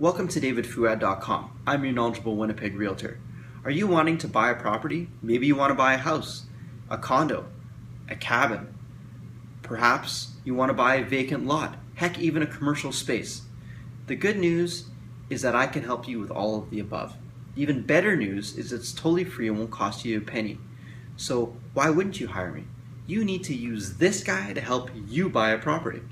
Welcome to davidfouad.com. I'm your knowledgeable Winnipeg realtor. Are you wanting to buy a property? Maybe you want to buy a house, a condo, a cabin. Perhaps you want to buy a vacant lot, heck, even a commercial space. The good news is that I can help you with all of the above. Even better news is it's totally free and won't cost you a penny. So why wouldn't you hire me? You need to use this guy to help you buy a property.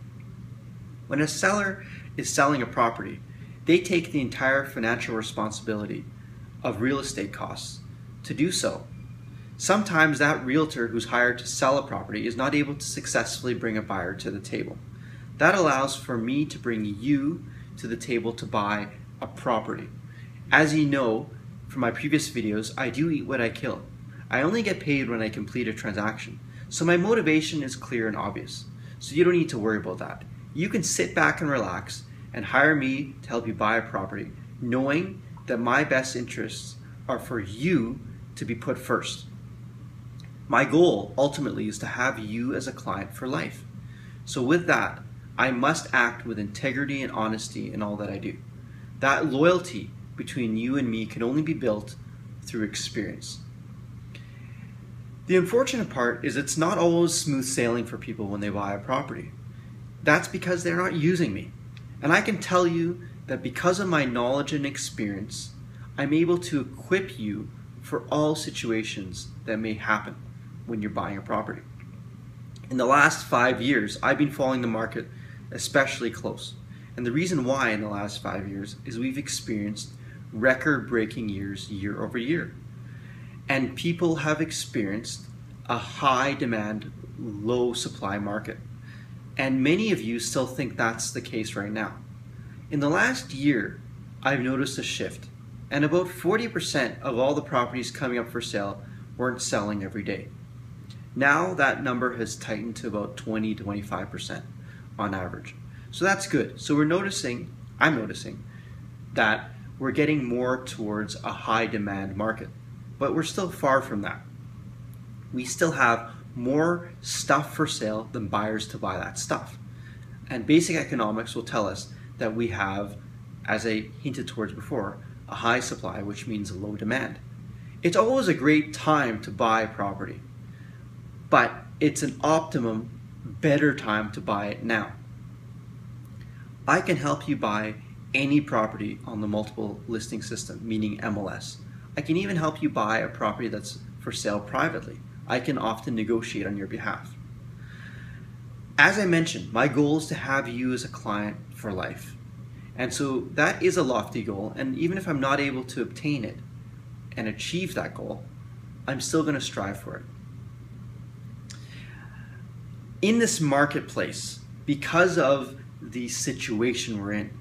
When a seller is selling a property, they take the entire financial responsibility of real estate costs to do so. Sometimes that realtor who's hired to sell a property is not able to successfully bring a buyer to the table. That allows for me to bring you to the table to buy a property. As you know from my previous videos, I do eat what I kill. I only get paid when I complete a transaction. So my motivation is clear and obvious. So you don't need to worry about that. You can sit back and relax and hire me to help you buy a property, knowing that my best interests are for you to be put first. My goal ultimately is to have you as a client for life. So with that, I must act with integrity and honesty in all that I do. That loyalty between you and me can only be built through experience. The unfortunate part is it's not always smooth sailing for people when they buy a property. That's because they're not using me. And I can tell you that because of my knowledge and experience, I'm able to equip you for all situations that may happen when you're buying a property. In the last 5 years, I've been following the market especially close. And the reason why in the last 5 years is we've experienced record-breaking years year over year. And people have experienced a high demand, low supply market. And many of you still think that's the case right now. In the last year, I've noticed a shift, and about 40% of all the properties coming up for sale weren't selling every day. Now that number has tightened to about 20-25% on average. So that's good. So I'm noticing that we're getting more towards a high demand market, but we're still far from that. We still have more stuff for sale than buyers to buy that stuff. And basic economics will tell us that we have, as I hinted towards before, a high supply, which means a low demand. It's always a great time to buy property, but it's an optimum, better time to buy it now. I can help you buy any property on the multiple listing system, meaning MLS. I can even help you buy a property that's for sale privately. I can often negotiate on your behalf. As I mentioned, my goal is to have you as a client for life. And so that is a lofty goal, and even if I'm not able to obtain it and achieve that goal, I'm still going to strive for it. In this marketplace, because of the situation we're in,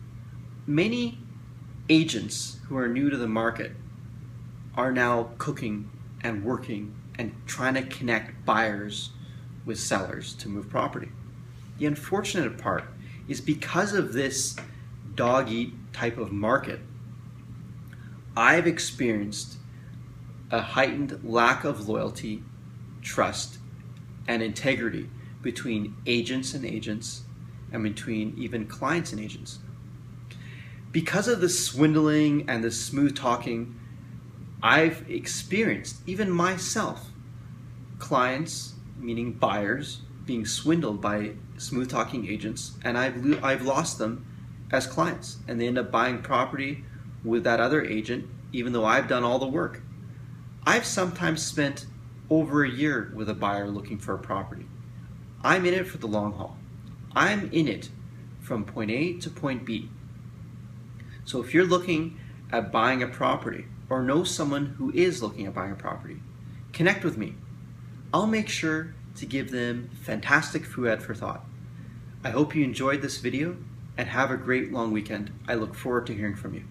many agents who are new to the market are now cooking and working and trying to connect buyers with sellers to move property. The unfortunate part is because of this dog-eat type of market, I've experienced a heightened lack of loyalty, trust, and integrity between agents and between even clients and agents. Because of the swindling and the smooth talking, I've experienced, even myself, clients, meaning buyers, being swindled by smooth talking agents, and I've lost them as clients, and they end up buying property with that other agent even though I've done all the work. I've sometimes spent over a year with a buyer looking for a property. I'm in it for the long haul. I'm in it from point A to point B. So if you're looking at buying a property or know someone who is looking at buying a property, connect with me. I'll make sure to give them fantastic food for thought. I hope you enjoyed this video and have a great long weekend. I look forward to hearing from you.